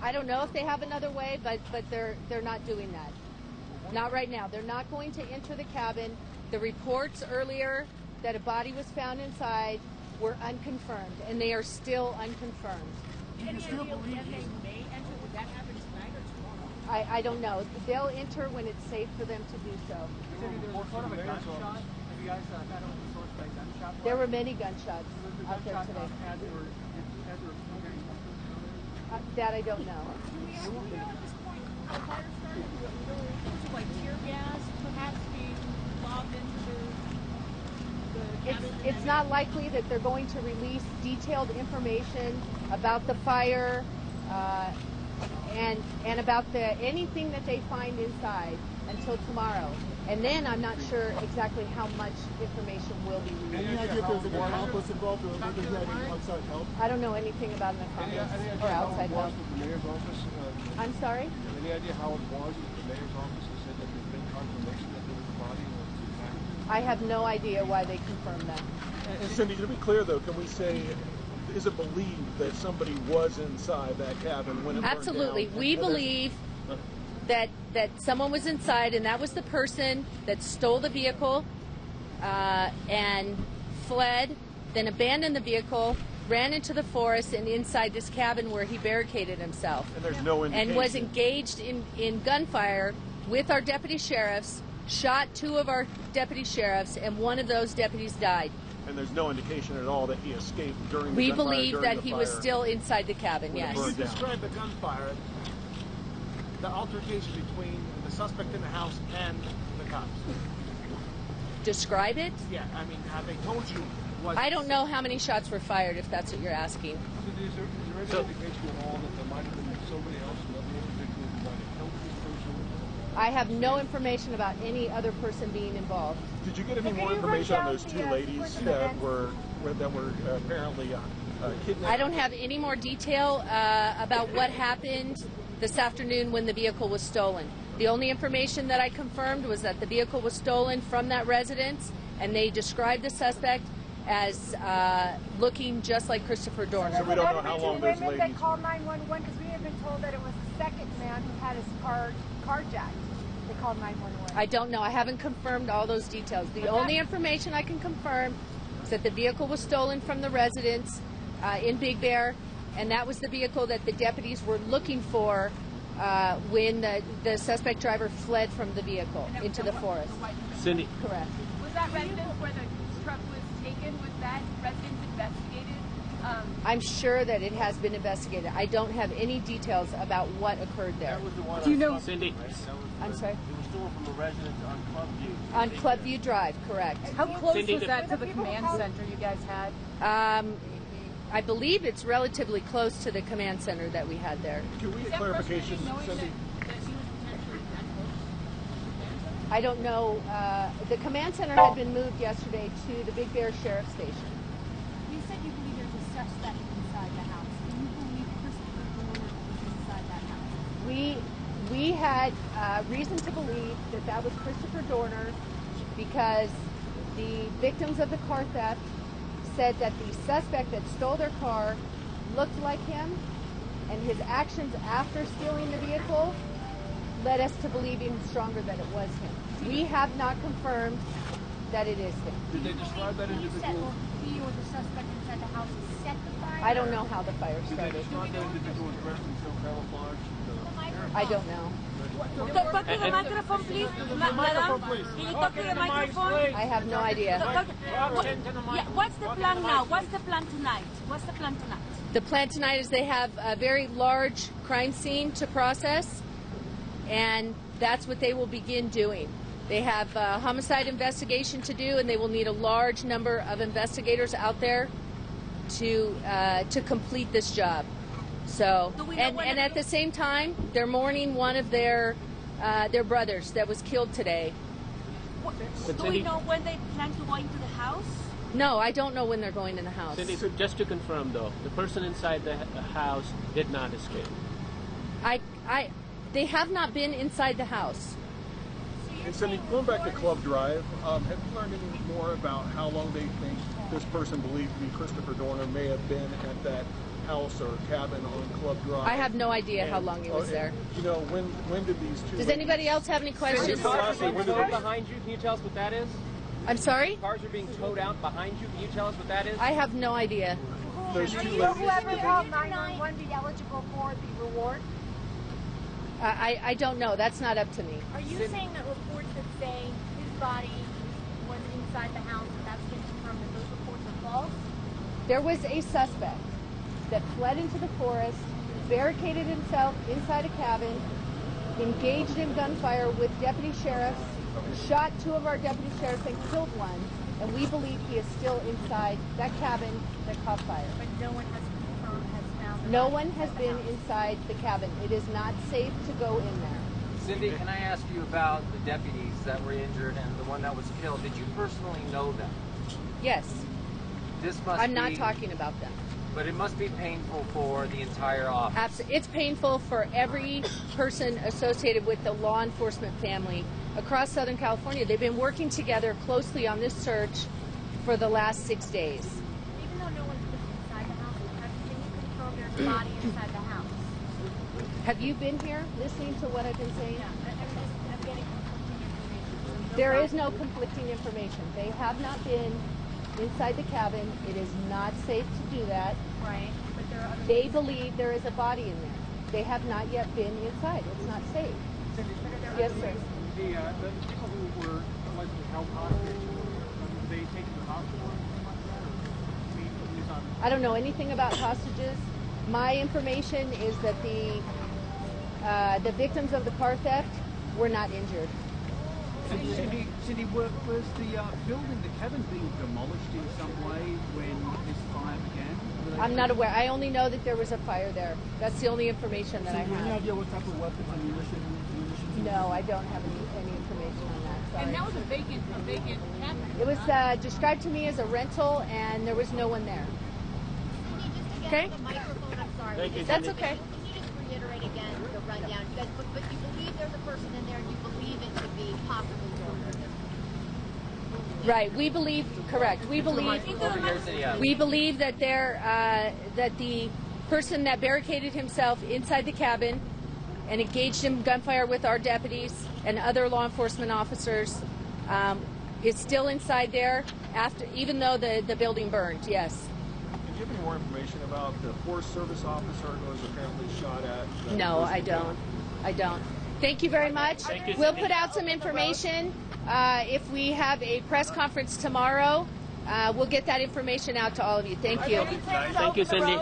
I don't know if they have another way, but they're not doing that. Not right now. They're not going to enter the cabin. The reports earlier that a body was found inside were unconfirmed, and they are still unconfirmed. Any idea when they may enter? Would that happen tonight or tomorrow? I don't know. They'll enter when it's safe for them to do so. There were many gunshots out there today. That I don't know. Do we know at this point the fire started? Was it like tear gas perhaps being lobbed into the cabin? It's not likely that they're going to release detailed information about the fire and about anything that they find inside until tomorrow. And then I'm not sure exactly how much information will be released. Any idea if there's an accomplice involved or whether he had any outside help? I don't know anything about an accomplice or outside help. The mayor's office? I'm sorry? Any idea how it was that the mayor's office has said that there's been confirmation that there was a body or it's I have no idea why they confirmed that. And Cindy, to be clear though, can we say, is it believed that somebody was inside that cabin when it burned down? Absolutely. We believe that someone was inside, and that was the person that stole the vehicle and fled, then abandoned the vehicle, ran into the forest and inside this cabin where he barricaded himself. And there's no indication. And was engaged in gunfire with our deputy sheriffs, shot 2 of our deputy sheriffs, and 1 of those deputies died. And there's no indication at all that he escaped during the We gunfire, believe during that the he fire. was still inside the cabin, yes. burned down. Describe the gunfire, the altercation between the suspect in the house and the cops. Describe it? Yeah, I mean, have they told you what? I don't know how many shots were fired, if that's what you're asking. Is there any indication at all that there might have been somebody else, another individual who might have killed this person? I have no information about any other person being involved. Did you get any more information on those 2 ladies that were apparently kidnapped? I don't have any more detail about what happened this afternoon when the vehicle was stolen. The only information that I confirmed was that the vehicle was stolen from that residence, and they described the suspect as looking just like Christopher Dorner. So we don't know how long those ladies. That called 911 because we had been told that it was the second man who had his car carjacked. They called 911. I don't know. I haven't confirmed all those details. The only information I can confirm is that the vehicle was stolen from the residence in Big Bear, and that was the vehicle that the deputies were looking for when the suspect driver fled from the vehicle into the forest. Cindy. Correct. Was that residence where the truck was taken, was that residence investigated? I'm sure that it has been investigated. I don't have any details about what occurred there. That was the one Do you know? Cindy. I'm sorry? It was stolen from a residence on Clubview. On Clubview Drive, correct. How close Cindy, was that to the command center you guys had? I believe it's relatively close to the command center that we had there. Can we get clarification, Cindy? I don't know. The command center had been moved yesterday to the Big Bear Sheriff Station. You said you believe there's a suspect inside the house. Do you believe Christopher Dorner was inside that house? We had reason to believe that that was Christopher Dorner because the victims of the car theft said that the suspect that stole their car looked like him, and his actions after stealing the vehicle led us to believe even stronger that it was him. We have not confirmed that it is him. Did they describe that individual? He or the suspect inside the house set the fire? I don't know how the fire Did they started. describe that individual as dressed in silk camouflage? I don't know. Talk to the microphone, please. Madam, can you talk to the microphone? I have no idea. What's the plan now? What's the plan tonight? What's the plan tonight? The plan tonight is they have a very large crime scene to process, and that's what they will begin doing. They have a homicide investigation to do, and they will need a large number of investigators out there to complete this job. So, and at the same time, they're mourning one of their brothers that was killed today. Do we know when they plan to go into the house? No, I don't know when they're going in the house. Cindy, just to confirm though, the person inside the house did not escape. They have not been inside the house. And Cindy, going back to Club Drive, have you learned any more about how long they think this person believed to be Christopher Dorner may have been at that house or cabin on Club Drive. I have no idea how long he was there. You know, when did these two? Does anybody else have any questions? Cars are being towed behind you. Can you tell us what that is? I'm sorry? Cars are being towed out behind you. Can you tell us what that is? I have no idea. There's two Do ladies. whoever called 911 be eligible for the reward? I don't know. That's not up to me. Are you saying that reports that say his body was inside the house, and that's been confirmed, that those reports are false? There was a suspect that fled into the forest, barricaded himself inside a cabin, engaged in gunfire with deputy sheriffs, shot 2 of our deputy sheriffs and killed 1, and we believe he is still inside that cabin that caught fire. But no one has confirmed, has found. No one has been inside the cabin. It is not safe to go in there. Cindy, can I ask you about the deputies that were injured and the one that was killed? Did you personally know them? Yes, This must I'm not be, talking about them. But it must be painful for the entire office. Absolutely. It's painful for every person associated with the law enforcement family across Southern California. They've been working together closely on this search for the last 6 days. Even though no one's been inside the house, can you confirm there's a body inside the house? Have you been here listening to what I've been saying? Yeah, I'm getting conflicting information. There is no conflicting information. They have not been inside the cabin. It is not safe to do that. Right, but there are other. They believe there is a body in there. They have not yet been inside. It's not safe. Yes, sir. The people who were allegedly held hostage, were they taken to the hospital or anything like that? Or, I mean, it's on. I don't know anything about hostages. My information is that the victims of the car theft were not injured. Cindy, was the building, the cabin being demolished in some way when this fire began? I'm not aware. I only know that there was a fire there. That's the only information that I Any have. idea what type of weapons and munitions? No, I don't have any information on that. Sorry. And that was a vacant cabin. It was described to me as a rental, and there was no one there. Okay. The microphone, I'm sorry. Thank you, That's Cindy. okay. Can you just reiterate again the rundown? You guys, but you believe there's a person in there, and you believe it could be possibly murder. Right. We believe. Correct. We believe. Over here, Cindy. We believe that that the person that barricaded himself inside the cabin and engaged in gunfire with our deputies and other law enforcement officers is still inside there after, even though the building burned. Yes. Can you give me more information about the Forest Service officer who was apparently shot at? No, I don't. I don't. Thank you very much. Thank you, We'll Cindy. put out some information. If we have a press conference tomorrow, we'll get that information out to all of you. Thank you. Thank you, Cindy.